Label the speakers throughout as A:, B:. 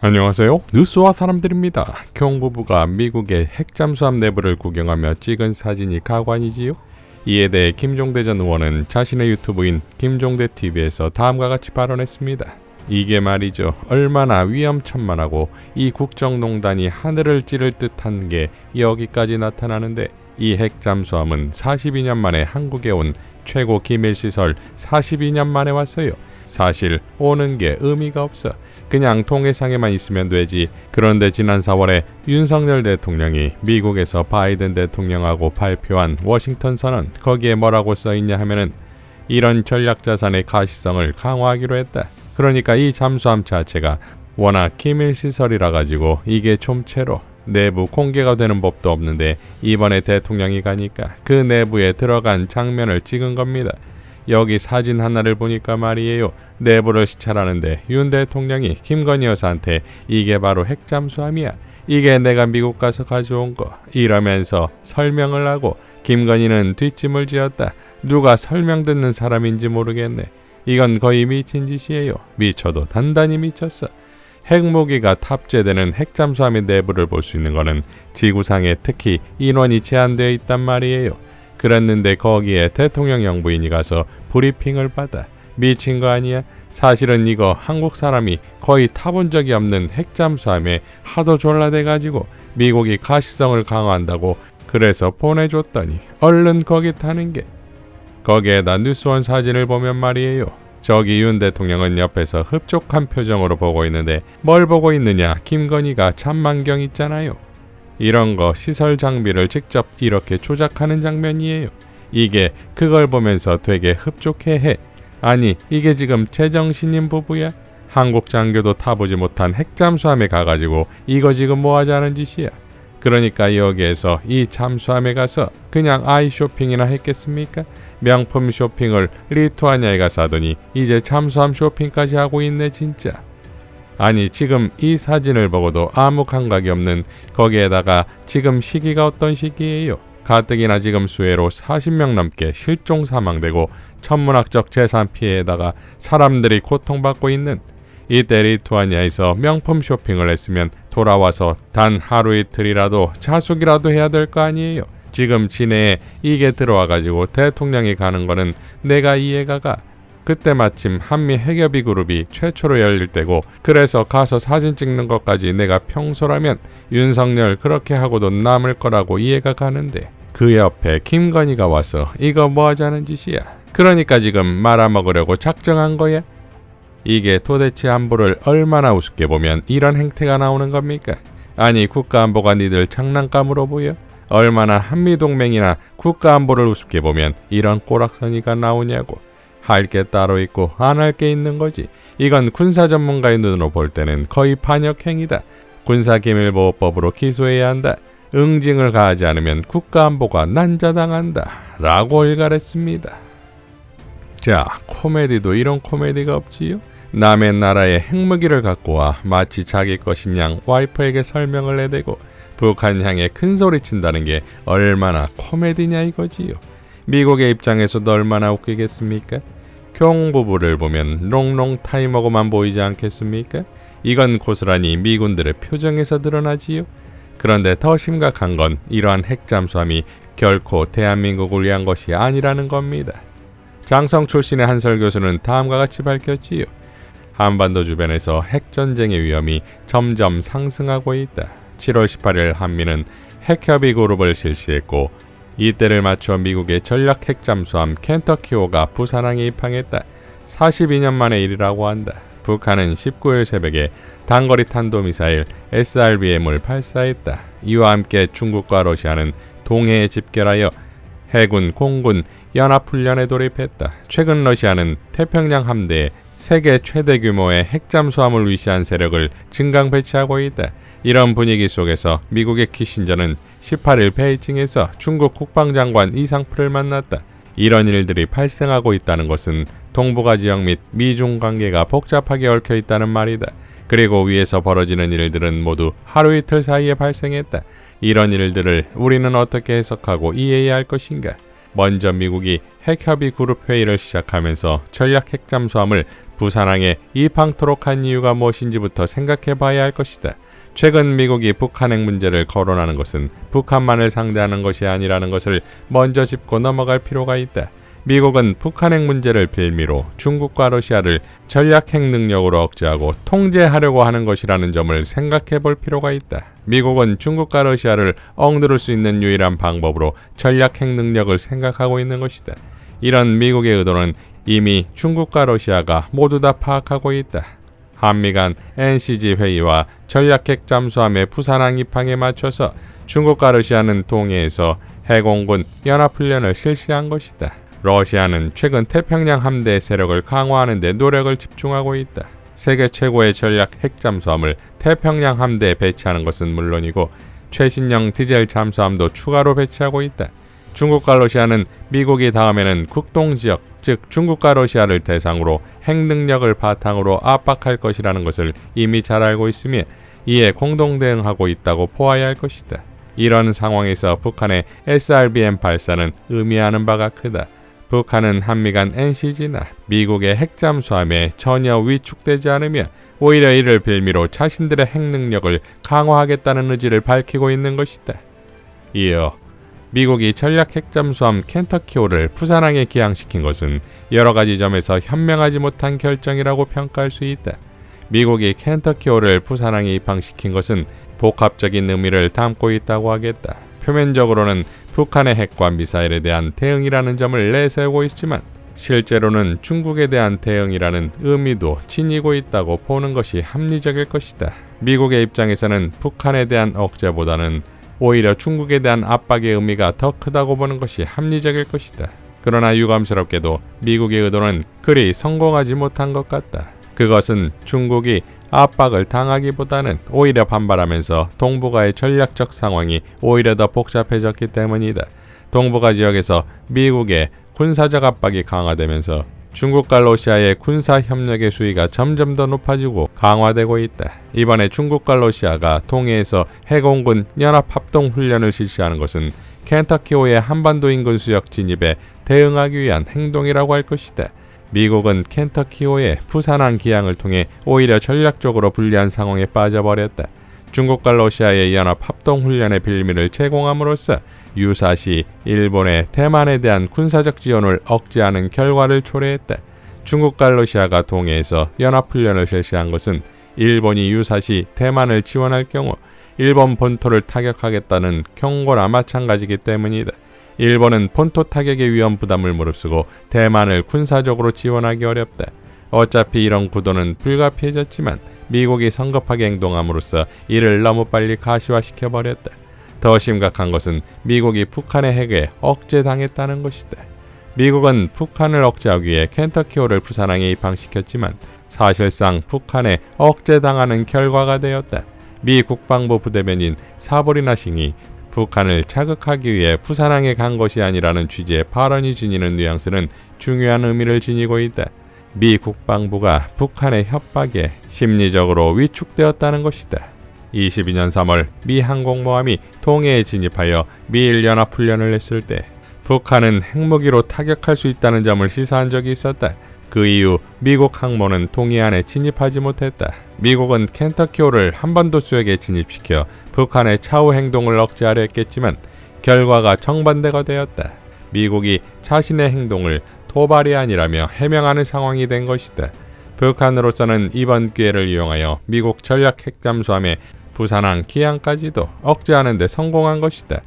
A: 안녕하세요. 뉴스와 사람들입니다. 경부부가 미국의 핵잠수함 내부를 구경하며 찍은 사진이 가관이지요. 이에 대해 김종대 전 의원은 자신의 유튜브인 김종대TV에서 다음과 같이 발언했습니다. 이게 말이죠. 얼마나 위험천만하고 이 국정농단이 하늘을 찌를 듯한 게 여기까지 나타나는데, 이 핵잠수함은 42년 만에 한국에 온 최고 기밀시설 42년 만에 왔어요. 사실 오는 게 의미가 없어. 그냥 동해상에만 있으면 되지. 그런데 지난 4월에 윤석열 대통령이 미국에서 바이든 대통령하고 발표한 워싱턴 선언, 거기에 뭐라고 써있냐 하면은 이런 전략자산의 가시성을 강화하기로 했다. 그러니까 이 잠수함 자체가 워낙 기밀시설이라 가지고 이게 좀채로 내부 공개가 되는 법도 없는데, 이번에 대통령이 가니까 그 내부에 들어간 장면을 찍은 겁니다. 여기 사진 하나를 보니까 말이에요. 내부를 시찰하는데 윤 대통령이 김건희 여사한테 이게 바로 핵잠수함이야, 이게 내가 미국 가서 가져온 거, 이러면서 설명을 하고, 김건희는 뒷짐을 지었다. 누가 설명 듣는 사람인지 모르겠네. 이건 거의 미친 짓이에요. 미쳐도 단단히 미쳤어. 핵무기가 탑재되는 핵잠수함의 내부를 볼 수 있는 거는 지구상에 특히 인원이 제한되어 있단 말이에요. 그랬는데 거기에 대통령 영부인이 가서 브리핑을 받아. 미친 거 아니야? 사실은 이거 한국 사람이 거의 타본 적이 없는 핵잠수함에 하도 졸라대가지고 미국이 가시성을 강화한다고 그래서 보내줬더니 얼른 거기 타는 게. 거기에다 뉴스원 사진을 보면 말이에요. 저기 윤 대통령은 옆에서 흡족한 표정으로 보고 있는데, 뭘 보고 있느냐? 김건희가 잠만경 있잖아요. 이런 거 시설 장비를 직접 이렇게 조작하는 장면이에요. 이게 그걸 보면서 되게 흡족해해. 아니, 이게 지금 제정신인 부부야? 한국 장교도 타보지 못한 핵잠수함에 가가지고 이거 지금 뭐 하자는 짓이야? 그러니까 여기에서 이 잠수함에 가서 그냥 아이 쇼핑이나 했겠습니까? 명품 쇼핑을 리투아니아에 가서 하더니 이제 잠수함 쇼핑까지 하고 있네 진짜. 아니, 지금 이 사진을 보고도 아무 감각이 없는, 거기에다가 지금 시기가 어떤 시기예요? 가뜩이나 지금 수해로 40명 넘게 실종 사망되고 천문학적 재산 피해에다가 사람들이 고통받고 있는, 이때 리투아니아에서 명품 쇼핑을 했으면 돌아와서 단 하루 이틀이라도 자숙이라도 해야 될 거 아니에요. 지금 진해에 이게 들어와가지고 대통령이 가는 거는 내가 이해가 가. 그때 마침 한미 핵협의 그룹이 최초로 열릴 때고, 그래서 가서 사진 찍는 것까지 내가 평소라면 윤석열 그렇게 하고도 남을 거라고 이해가 가는데, 그 옆에 김건희가 와서 이거 뭐 하자는 짓이야? 그러니까 지금 말아먹으려고 작정한 거야? 이게 도대체 안보를 얼마나 우습게 보면 이런 행태가 나오는 겁니까? 아니, 국가안보가 니들 장난감으로 보여? 얼마나 한미동맹이나 국가안보를 우습게 보면 이런 꼬락서니가 나오냐고. 할 게 따로 있고 안 할 게 있는 거지. 이건 군사 전문가의 눈으로 볼 때는 거의 반역행위다. 군사기밀보호법으로 기소해야 한다. 응징을 가하지 않으면 국가안보가 난자당한다 라고 일갈했습니다. 자, 코미디도 이런 코미디가 없지요? 남의 나라에 핵무기를 갖고 와 마치 자기 것인 양 와이프에게 설명을 해대고 북한 향해 큰소리친다는 게 얼마나 코미디냐 이거지요. 미국의 입장에서도 얼마나 웃기겠습니까? 경부부를 보면 롱롱 타이머고만 보이지 않겠습니까? 이건 고스란히 미군들의 표정에서 드러나지요. 그런데 더 심각한 건 이러한 핵잠수함이 결코 대한민국을 위한 것이 아니라는 겁니다. 장성 출신의 한설 교수는 다음과 같이 밝혔지요. 한반도 주변에서 핵전쟁의 위험이 점점 상승하고 있다. 7월 18일 한미는 핵협의 그룹을 실시했고, 이때를 맞춰 미국의 전략 핵잠수함 켄터키호가 부산항에 입항했다. 42년 만의 일이라고 한다. 북한은 19일 새벽에 단거리 탄도미사일 SRBM을 발사했다. 이와 함께 중국과 러시아는 동해에 집결하여 해군, 공군, 연합훈련에 돌입했다. 최근 러시아는 태평양 함대에 세계 최대 규모의 핵잠수함을 위시한 세력을 증강 배치하고 있다. 이런 분위기 속에서 미국의 키신저는 18일 베이징에서 중국 국방장관 이상프를 만났다. 이런 일들이 발생하고 있다는 것은 동북아 지역 및 미중 관계가 복잡하게 얽혀 있다는 말이다. 그리고 위에서 벌어지는 일들은 모두 하루 이틀 사이에 발생했다. 이런 일들을 우리는 어떻게 해석하고 이해해야 할 것인가? 먼저 미국이 핵협의 그룹 회의를 시작하면서 전략 핵잠수함을 부산항에 입항토록 한 이유가 무엇인지부터 생각해 봐야 할 것이다. 최근 미국이 북한 핵 문제를 거론하는 것은 북한만을 상대하는 것이 아니라는 것을 먼저 짚고 넘어갈 필요가 있다. 미국은 북한 핵 문제를 빌미로 중국과 러시아를 전략 핵 능력으로 억제하고 통제하려고 하는 것이라는 점을 생각해 볼 필요가 있다. 미국은 중국과 러시아를 억누를 수 있는 유일한 방법으로 전략 핵 능력을 생각하고 있는 것이다. 이런 미국의 의도는 이미 중국과 러시아가 모두 다 파악하고 있다. 한미 간 NCG 회의와 전략핵 잠수함의 부산항 입항에 맞춰서 중국과 러시아는 동해에서 해공군 연합훈련을 실시한 것이다. 러시아는 최근 태평양 함대 세력을 강화하는 데 노력을 집중하고 있다. 세계 최고의 전략 핵 잠수함을 태평양 함대에 배치하는 것은 물론이고 최신형 디젤 잠수함도 추가로 배치하고 있다. 중국과 러시아는 미국이 다음에는 국동지역, 즉 중국과 러시아를 대상으로 핵 능력을 바탕으로 압박할 것이라는 것을 이미 잘 알고 있으며 이에 공동 대응하고 있다고 보아야 할 것이다. 이런 상황에서 북한의 SRBM 발사는 의미하는 바가 크다. 북한은 한미 간 NCG나 미국의 핵잠수함에 전혀 위축되지 않으며 오히려 이를 빌미로 자신들의 핵 능력을 강화하겠다는 의지를 밝히고 있는 것이다. 이어 미국이 전략 핵잠수함 켄터키호를 부산항에 기항시킨 것은 여러 가지 점에서 현명하지 못한 결정이라고 평가할 수 있다. 미국이 켄터키호를 부산항에 입항시킨 것은 복합적인 의미를 담고 있다고 하겠다. 표면적으로는 북한의 핵과 미사일에 대한 대응이라는 점을 내세우고 있지만 실제로는 중국에 대한 대응이라는 의미도 지니고 있다고 보는 것이 합리적일 것이다. 미국의 입장에서는 북한에 대한 억제보다는 오히려 중국에 대한 압박의 의미가 더 크다고 보는 것이 합리적일 것이다. 그러나 유감스럽게도 미국의 의도는 그리 성공하지 못한 것 같다. 그것은 중국이 압박을 당하기보다는 오히려 반발하면서 동북아의 전략적 상황이 오히려 더 복잡해졌기 때문이다. 동북아 지역에서 미국의 군사적 압박이 강화되면서 중국과 러시아의 군사 협력의 수위가 점점 더 높아지고 강화되고 있다. 이번에 중국과 러시아가 동해에서 해공군 연합합동훈련을 실시하는 것은 켄터키호의 한반도 인근 수역 진입에 대응하기 위한 행동이라고 할 것이다. 미국은 켄터키호의 부산항 기항을 통해 오히려 전략적으로 불리한 상황에 빠져버렸다. 중국과 러시아의 연합합동훈련의 빌미를 제공함으로써 유사시 일본의 대만에 대한 군사적 지원을 억제하는 결과를 초래했다. 중국과 러시아가 동해에서 연합훈련을 실시한 것은 일본이 유사시 대만을 지원할 경우 일본 본토를 타격하겠다는 경고나 마찬가지이기 때문이다. 일본은 본토 타격의 위험 부담을 무릅쓰고 대만을 군사적으로 지원하기 어렵다. 어차피 이런 구도는 불가피해졌지만 미국이 성급하게 행동함으로써 이를 너무 빨리 가시화시켜버렸다. 더 심각한 것은 미국이 북한의 핵에 억제당했다는 것이다. 미국은 북한을 억제하기 위해 켄터키호를 부산항에 입항시켰지만 사실상 북한에 억제당하는 결과가 되었다. 미 국방부 부대변인 사보리나 싱이 북한을 자극하기 위해 부산항에 간 것이 아니라는 취지의 발언이 지니는 뉘앙스는 중요한 의미를 지니고 있다. 미 국방부가 북한의 협박에 심리적으로 위축되었다는 것이다. 22년 3월 미 항공모함이 동해에 진입하여 미일 연합훈련을 했을 때 북한은 핵무기로 타격할 수 있다는 점을 시사한 적이 있었다. 그 이후 미국 항모는 동해안에 진입하지 못했다. 미국은 켄터키호를 한반도 수역에 진입시켜 북한의 차후 행동을 억제하려 했겠지만 결과가 정반대가 되었다. 미국이 자신의 행동을 도발이 아니라며 해명하는 상황이 된 것이다. 북한으로서는 이번 기회를 이용하여 미국 전략 핵잠수함의 부산항 기항까지도 억제하는 데 성공한 것이다.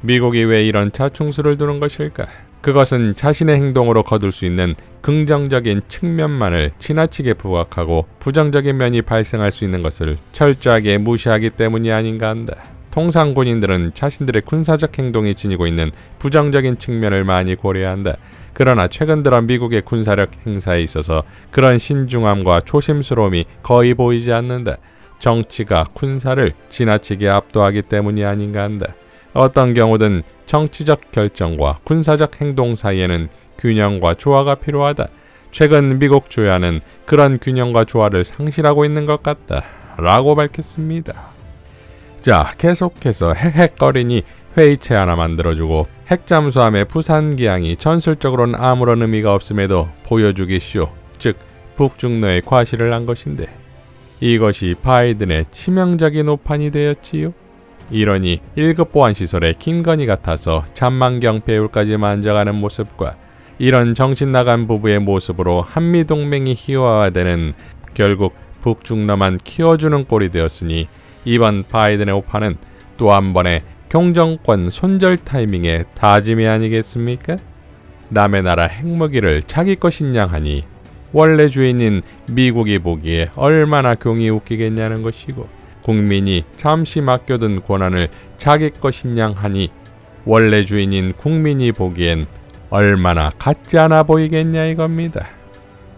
A: 미국이 왜 이런 자충수를 두는 것일까? 그것은 자신의 행동으로 거둘 수 있는 긍정적인 측면만을 지나치게 부각하고 부정적인 면이 발생할 수 있는 것을 철저하게 무시하기 때문이 아닌가 한다. 통상 군인들은 자신들의 군사적 행동이 지니고 있는 부정적인 측면을 많이 고려한다. 그러나 최근 들어 미국의 군사력 행사에 있어서 그런 신중함과 조심스러움이 거의 보이지 않는다. 정치가 군사를 지나치게 압도하기 때문이 아닌가 한다. 어떤 경우든 정치적 결정과 군사적 행동 사이에는 균형과 조화가 필요하다. 최근 미국 조야는 그런 균형과 조화를 상실하고 있는 것 같다. 라고 밝혔습니다. 자, 계속해서 핵핵거리니 회의체 하나 만들어주고 핵잠수함의 부산 기항이 전술적으로는 아무런 의미가 없음에도 보여주기 쇼, 즉 북중러의 과시를 한 것인데 이것이 바이든의 치명적인 오판이 되었지요. 이러니 1급 보안시설의 김건희 같아서 잔망경 배울까지 만져가는 모습과 이런 정신나간 부부의 모습으로 한미동맹이 희화화되는 결국 북중러만 키워주는 꼴이 되었으니 이번 바이든의 오판은 또 한 번의 경정권 손절 타이밍의 다짐이 아니겠습니까? 남의 나라 핵무기를 자기 것이냐 하니 원래 주인인 미국이 보기에 얼마나 경이 웃기겠냐는 것이고 국민이 잠시 맡겨둔 권한을 자기 것이냐 하니 원래 주인인 국민이 보기엔 얼마나 같지 않아 보이겠냐 이겁니다.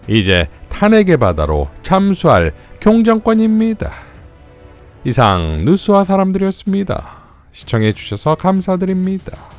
A: 이제 탄핵의 바다로 참수할 경정권입니다. 이상 뉴스와 사람들이었습니다. 시청해 주셔서 감사드립니다.